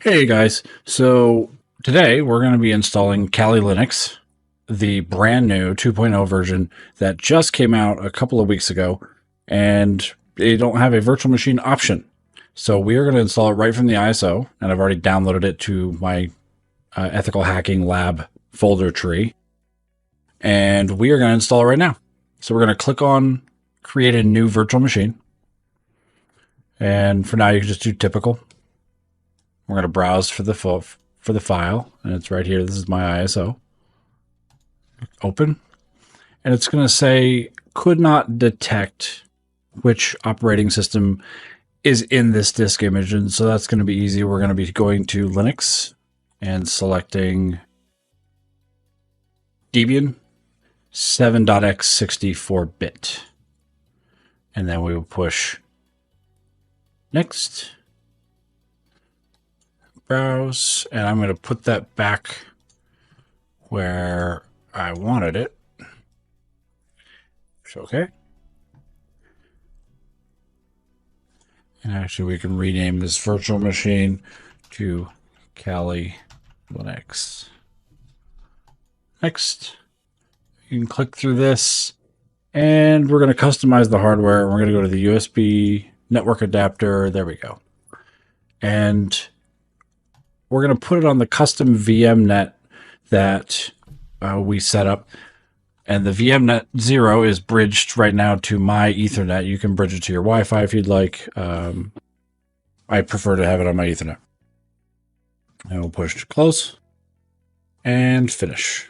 Hey guys, so today we're going to be installing Kali Linux, the brand new 2.0 version that just came out a couple of weeks ago, and they don't have a virtual machine option. So we are going to install it right from the ISO, and I've already downloaded it to my ethical hacking lab folder tree, and we are going to install it right now. So we're going to click on create a new virtual machine, and for now you can just do typical. We're going to browse for the file, and it's right here. This is my ISO. Open, and it's going to say could not detect which operating system is in this disk image, and so that's going to be easy. We're going to be going to Linux and selecting Debian 7.x 64-bit, and then we will push next. Browse, and I'm going to put that back where I wanted it. Okay. And actually, we can rename this virtual machine to Kali Linux. Next, you can click through this, and we're going to customize the hardware. We're going to go to the USB network adapter. There we go. And we're going to put it on the custom VMnet that we set up. And the VMnet 0 is bridged right now to my Ethernet. You can bridge it to your Wi-Fi if you'd like. I prefer to have it on my Ethernet. And we'll push close and finish.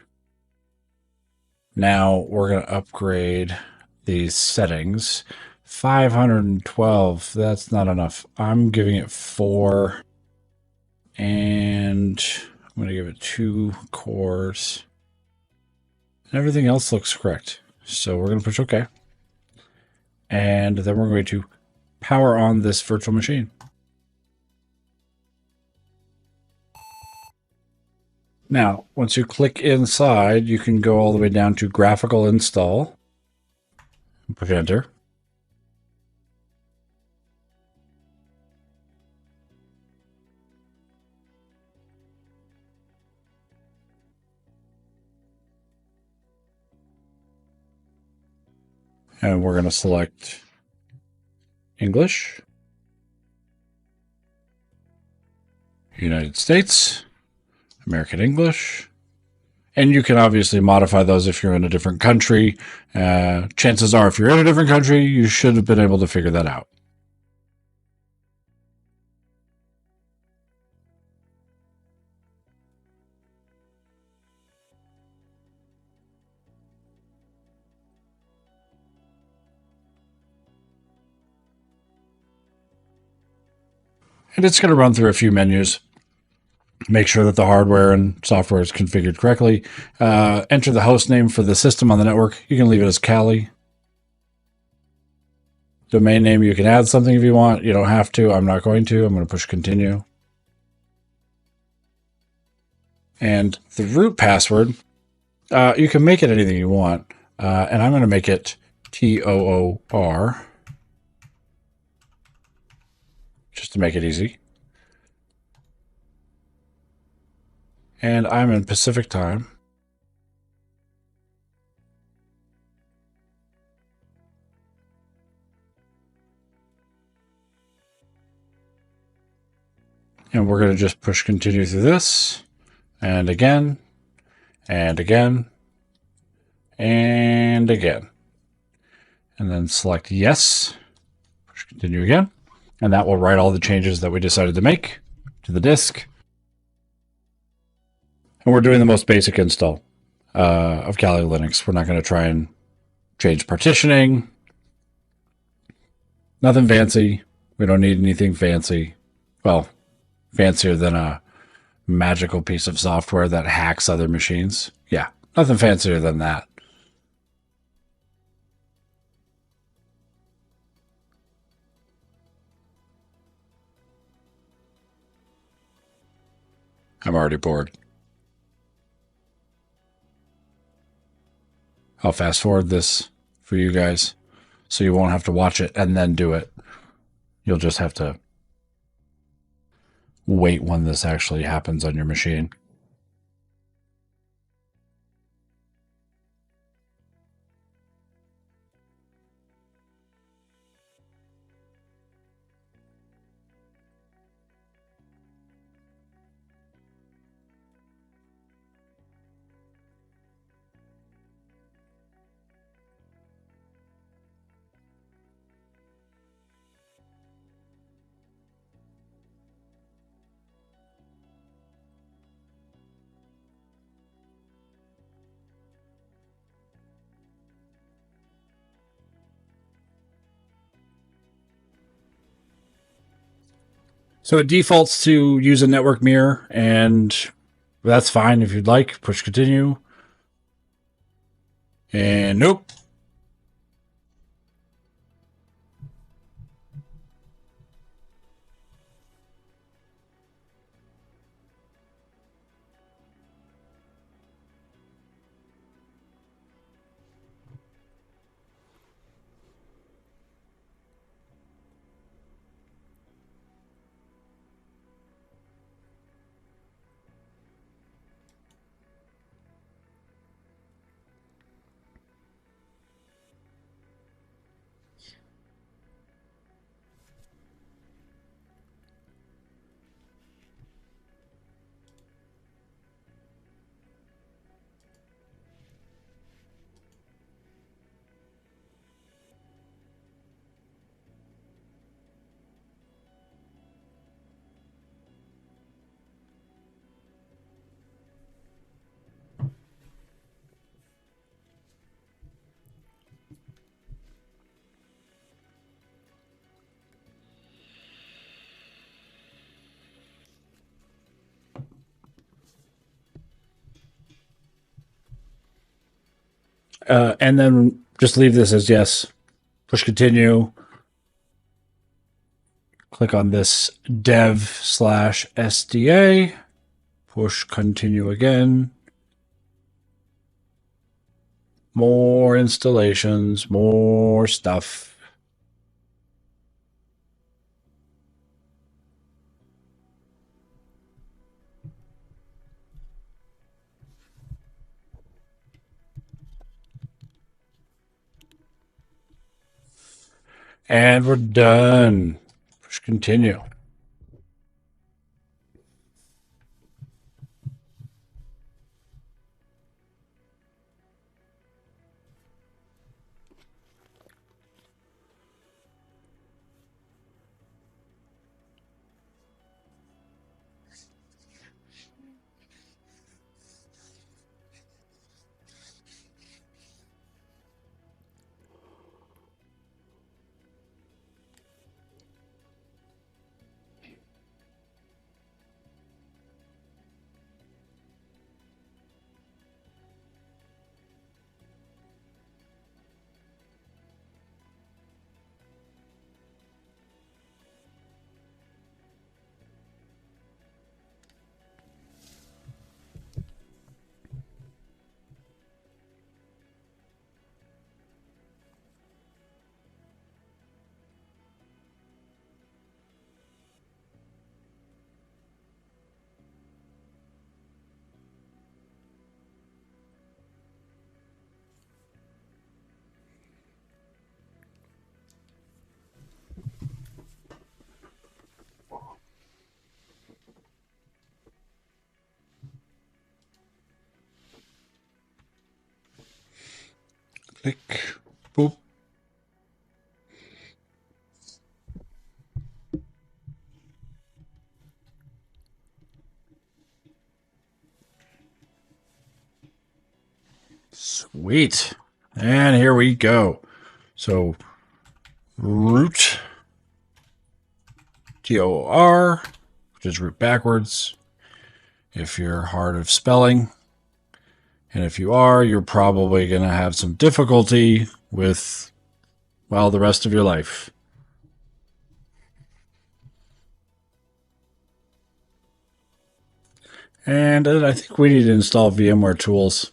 Now we're going to upgrade these settings. 512, that's not enough. I'm giving it 4. And I'm going to give it 2 cores. And everything else looks correct. So we're going to push OK. And then we're going to power on this virtual machine. Now, once you click inside, you can go all the way down to graphical install. Push enter. And we're going to select English, United States, American English. And you can obviously modify those if you're in a different country. Chances are, if you're in a different country, you should have been able to figure that out. And it's going to run through a few menus. Make sure that the hardware and software is configured correctly. Enter the host name for the system on the network. You can leave it as Kali. Domain name, you can add something if you want. You don't have to. I'm not going to. I'm going to push continue. And the root password, you can make it anything you want. And I'm going to make it TOOR, just to make it easy. And I'm in Pacific time. And we're going to just push continue through this, and again, and again, and again. And then select yes, push continue again. And that will write all the changes that we decided to make to the disk. And we're doing the most basic install of Kali Linux. We're not going to try and change partitioning. Nothing fancy. We don't need anything fancy. Well, fancier than a magical piece of software that hacks other machines. Yeah, nothing fancier than that. I'm already bored. I'll fast forward this for you guys so you won't have to watch it and then do it. You'll just have to wait when this actually happens on your machine. So it defaults to use a network mirror, and that's fine if you'd like. Push continue. And nope. And then just leave this as yes. Push continue. Click on this dev/SDA. Push continue again. More installations, more stuff. And we're done. Push continue. Click. Boop. Sweet. And here we go. So root TOR, which is root backwards if you're hard of spelling. And if you are, you're probably going to have some difficulty with, well, the rest of your life. And I think we need to install VMware Tools.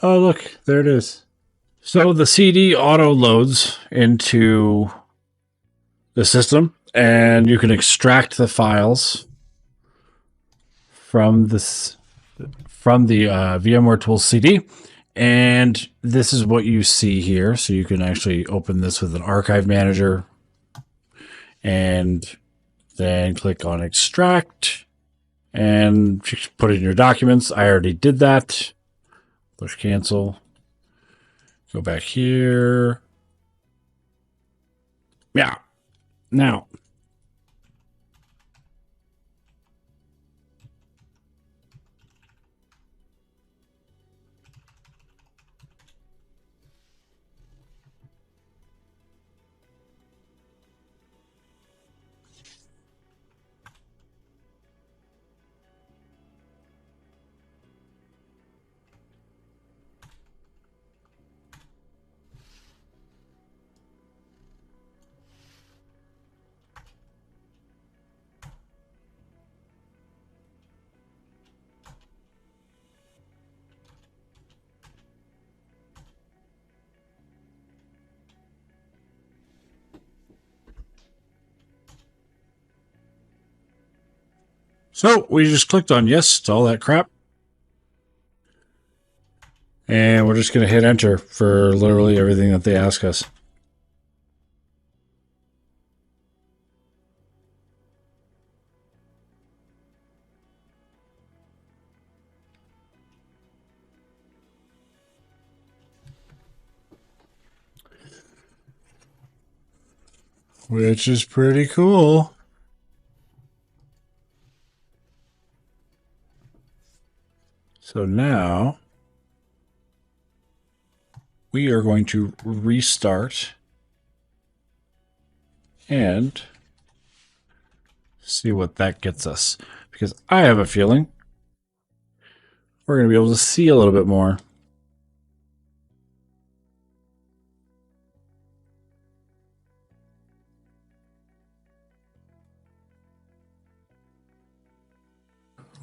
Oh, look, there it is. So the CD auto loads into the system, and you can extract the files from this from the VMware Tools CD. And this is what you see here. So you can actually open this with an archive manager and then click on extract and put in your documents. I already did that. Push cancel. Go back here. Yeah. Now, so we just clicked on yes to all that crap. And we're just going to hit enter for literally everything that they ask us. Which is pretty cool. So now we are going to restart and see what that gets us. Because I have a feeling we're going to be able to see a little bit more.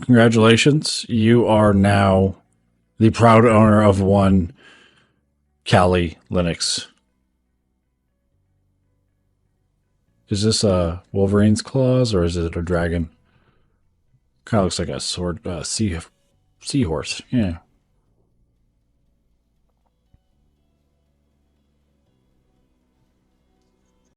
Congratulations. You are now the proud owner of one Kali Linux. Is this a Wolverine's claws or is it a dragon? Kind of looks like a sword, seahorse. Yeah.